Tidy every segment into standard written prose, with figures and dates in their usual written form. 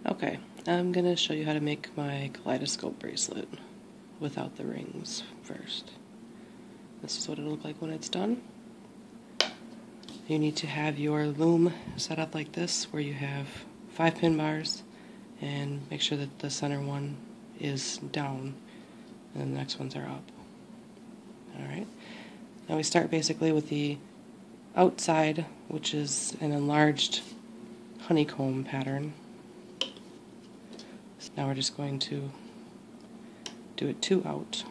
Okay, I'm going to show you how to make my kaleidoscope bracelet without the rings first. This is what it'll look like when it's done. You need to have your loom set up like this, where you have 5 pin bars, and make sure that the center one is down and the next ones are up. Alright, now we start basically with the outside, which is an enlarged honeycomb pattern. Now we're just going to do it 2 out,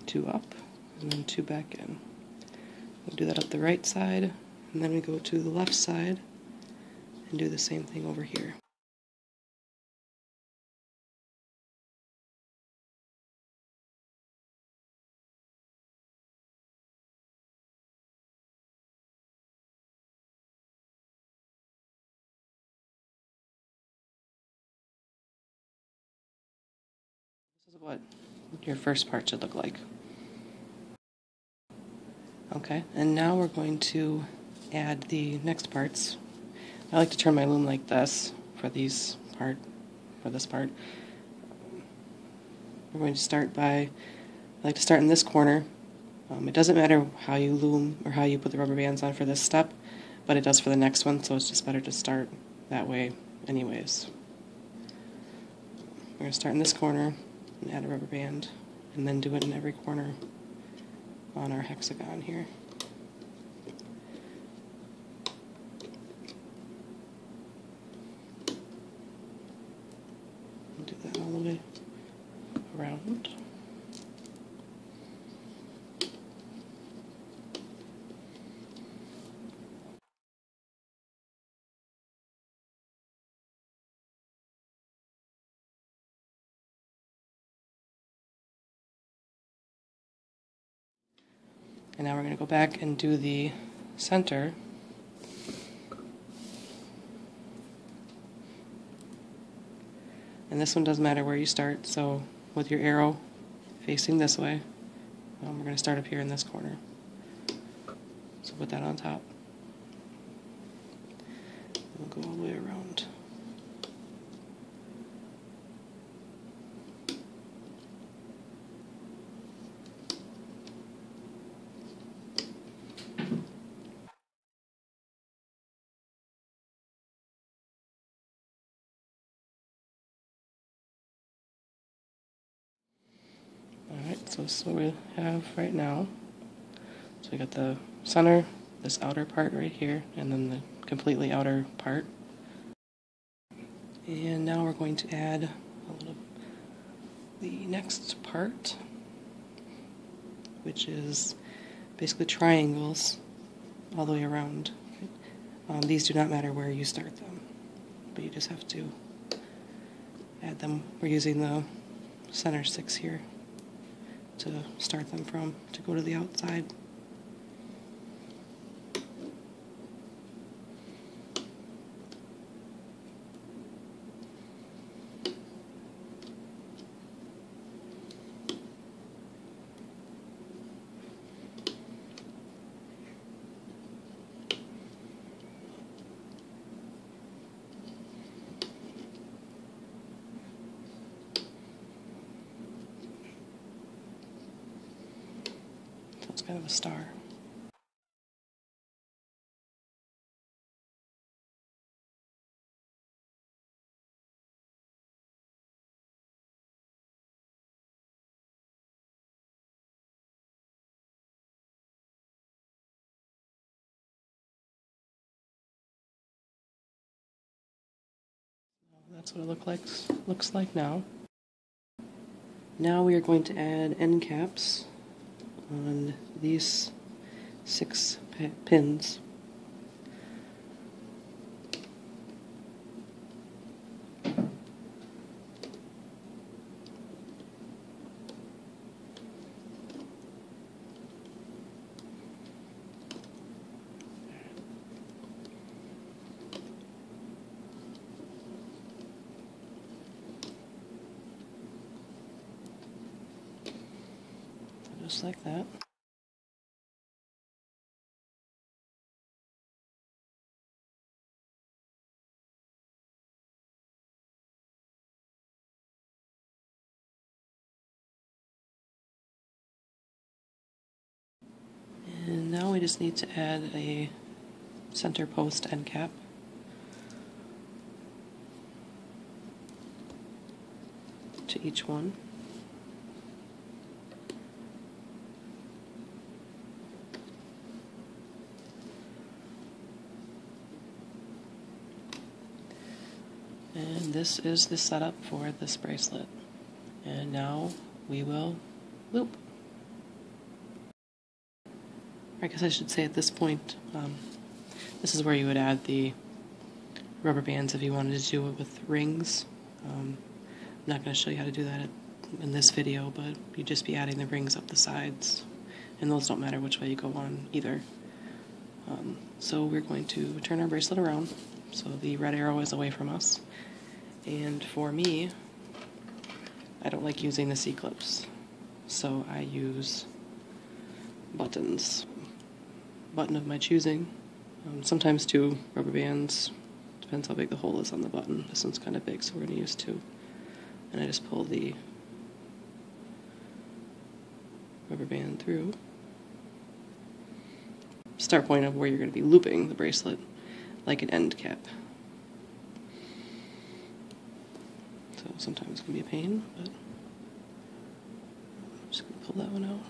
2 up, and then 2 back in. We'll do that up the right side, and then we go to the left side and do the same thing over here. This is what your first part should look like. Okay, and now we're going to add the next parts. I like to turn my loom like this for this part. We're going to start by, I like to start in this corner. It doesn't matter how you loom or how you put the rubber bands on for this step, but it does for the next one, so it's just better to start that way anyways. We're going to start in this corner and add a rubber band, and then do it in every corner on our hexagon here. Do that all the way around. And now we're going to go back and do the center. And this one doesn't matter where you start, so with your arrow facing this way, we're going to start up here in this corner. So put that on top. We'll go all the way around. Alright, so this is what we have right now. So we got the center, this outer part right here, and then the completely outer part. And now we're going to add the next part, which is basically triangles all the way around. These do not matter where you start them, but you just have to add them. We're using the center 6 here to start them from, to go to the outside. It's kind of a star. That's what it looks like now. Now we are going to add end caps on these 6 pins. Just like that. now we just need to add a center post end cap. To each one. And this is the setup for this bracelet. And now we will loop. I guess I should say at this point, this is where you would add the rubber bands if you wanted to do it with rings. I'm not going to show you how to do that in this video, but you'd just be adding the rings up the sides, and those don't matter which way you go on either. So we're going to turn our bracelet around so the red arrow is away from us. And for me, I don't like using the C-clips, so I use buttons. Button of my choosing. Sometimes 2 rubber bands, depends how big the hole is on the button. This one's kind of big, so we're going to use 2. And I just pull the rubber band through. Start point of where you're going to be looping the bracelet, like an end cap. So sometimes it can be a pain, but I'm just going to pull that one out.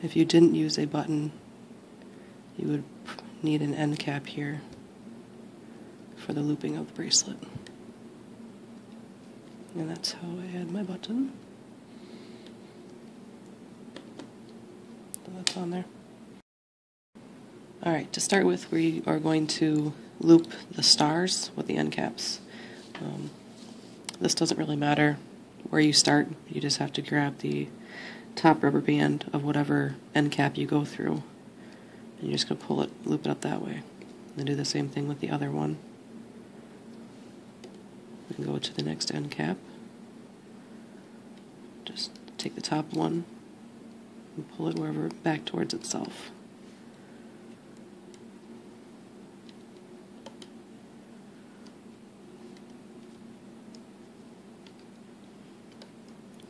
If you didn't use a button, you would need an end cap here for the looping of the bracelet. And that's how I add my button. So that's on there. Alright, to start with, we are going to loop the stars with the end caps. This doesn't really matter where you start, you just have to grab the top rubber band of whatever end cap you go through, and you're just going to pull it, loop it up that way. And do the same thing with the other one. And go to the next end cap. Just take the top one and pull it wherever back towards itself.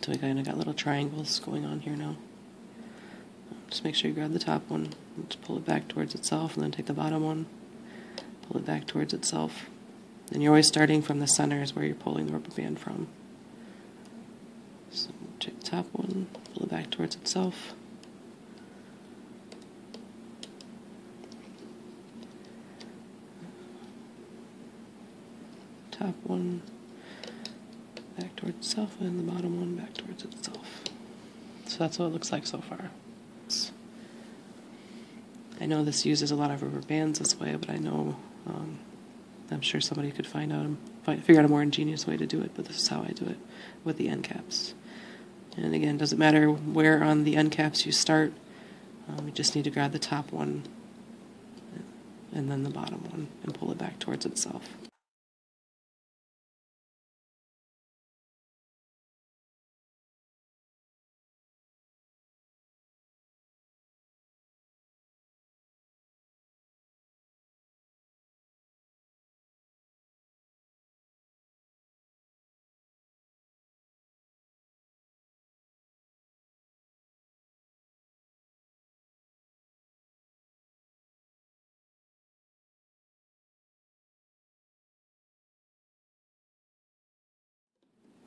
So we kind of got little triangles going on here now. Just make sure you grab the top one, and just pull it back towards itself, and then take the bottom one, pull it back towards itself. And you're always starting from the center is where you're pulling the rubber band from. So take the top one, pull it back towards itself. Top one back towards itself, and the bottom one back towards itself. So that's what it looks like so far. I know this uses a lot of rubber bands this way, but I know I'm sure somebody could figure out a more ingenious way to do it, but this is how I do it with the end caps. And again, it doesn't matter where on the end caps you start, you just need to grab the top one and then the bottom one and pull it back towards itself.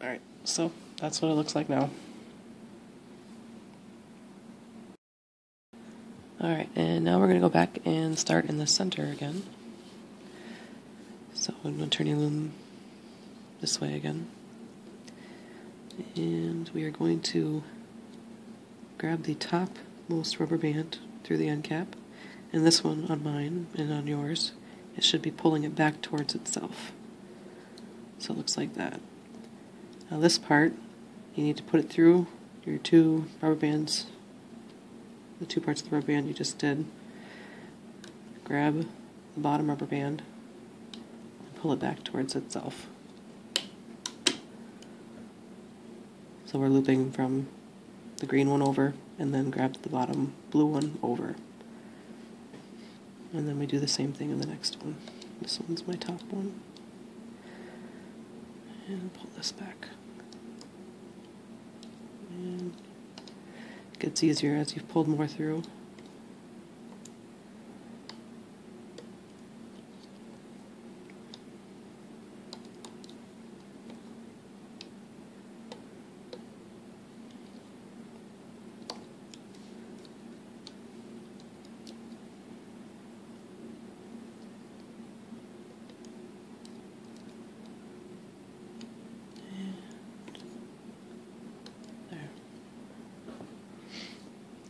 Alright, so that's what it looks like now. Alright, and now we're going to go back and start in the center again. So I'm going to turn your loom this way again. And we are going to grab the topmost rubber band through the end cap. And this one on mine and on yours, it should be pulling it back towards itself. So it looks like that. Now this part, you need to put it through your 2 rubber bands, the 2 parts of the rubber band you just did. Grab the bottom rubber band and pull it back towards itself. So we're looping from the green one over and then grab the bottom blue one over. And then we do the same thing in the next one. This one's my top one. And pull this back. And it gets easier as you've pulled more through.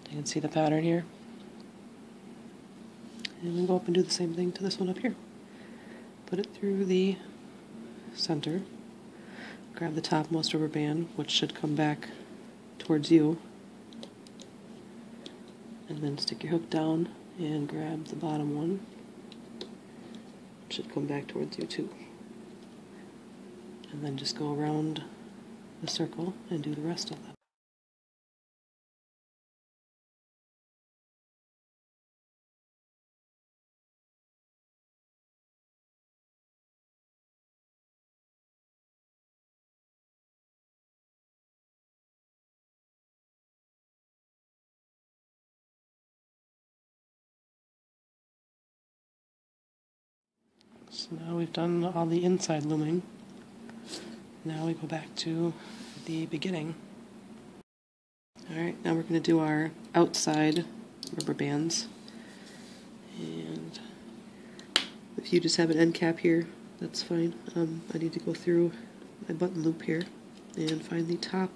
You can see the pattern here. And we go up and do the same thing to this one up here. Put it through the center. Grab the topmost rubber band, which should come back towards you. And then stick your hook down and grab the bottom one. It should come back towards you too. And then just go around the circle and do the rest of them. So now we've done all the inside looming. Now we go back to the beginning. Alright, now we're going to do our outside rubber bands. And if you just have an end cap here, that's fine. I need to go through my button loop here and find the top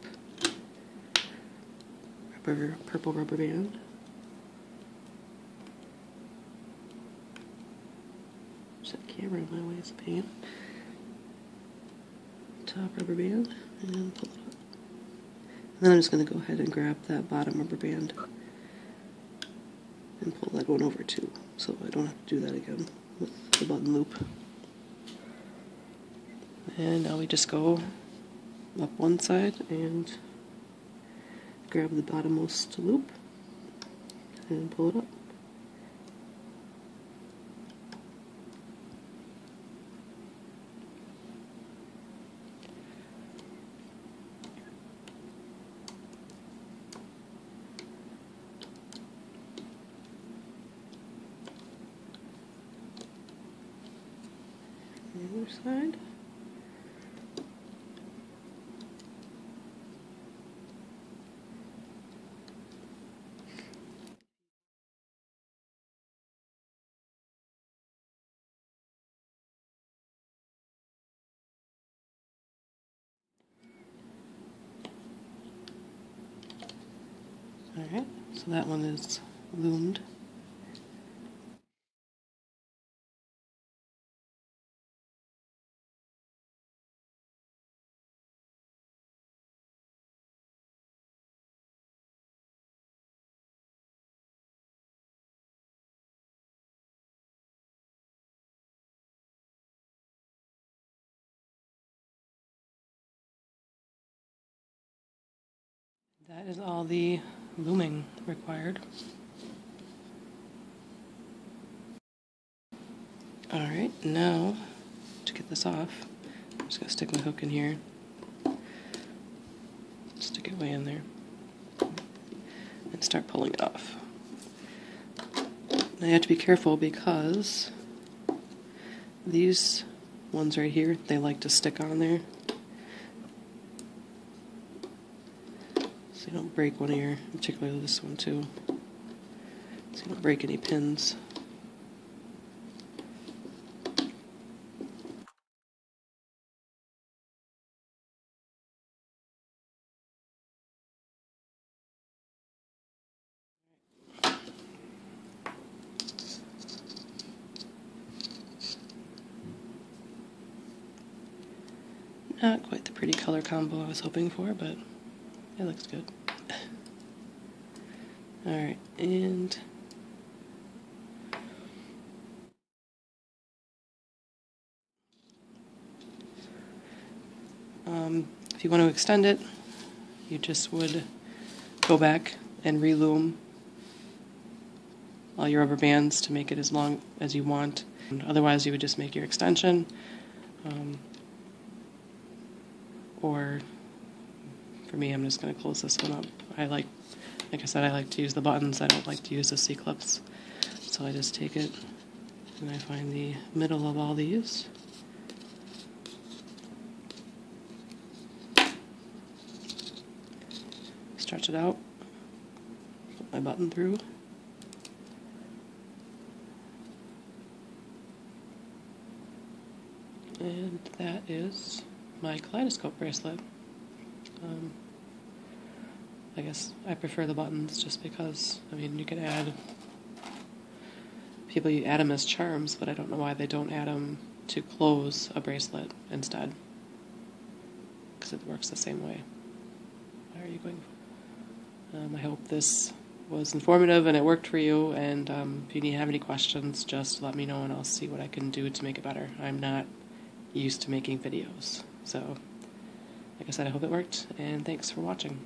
purple rubber band. Set camera in my way is a pain. Top rubber band and pull it up. And then I'm just going to go ahead and grab that bottom rubber band and pull that one over too, so I don't have to do that again with the button loop. And now we just go up one side and grab the bottommost loop and pull it up. The other side. Alright, so that one is loomed. That is all the looming required. Alright, now to get this off, I'm just going to stick my hook in here, stick it way in there, and start pulling it off. Now you have to be careful because these ones right here, they like to stick on there. So you don't break one of your, particularly this one too, so you don't break any pins. Not quite the pretty color combo I was hoping for, but it looks good. Alright, and if you want to extend it, you just would go back and re-loom all your rubber bands to make it as long as you want. And otherwise, you would just make your extension. or for me, I'm just going to close this one up. Like I said, I like to use the buttons. I don't like to use the C-clips. So I just take it and I find the middle of all these. Stretch it out, put my button through. And that is my Kaleidoscope bracelet. I guess I prefer the buttons just because, I mean, you can add, people you add them as charms, but I don't know why they don't add them to close a bracelet instead. Because it works the same way. Why are you going for? I hope this was informative and it worked for you, and if you have any questions, just let me know and I'll see what I can do to make it better. I'm not used to making videos, so like I said, I hope it worked, and thanks for watching.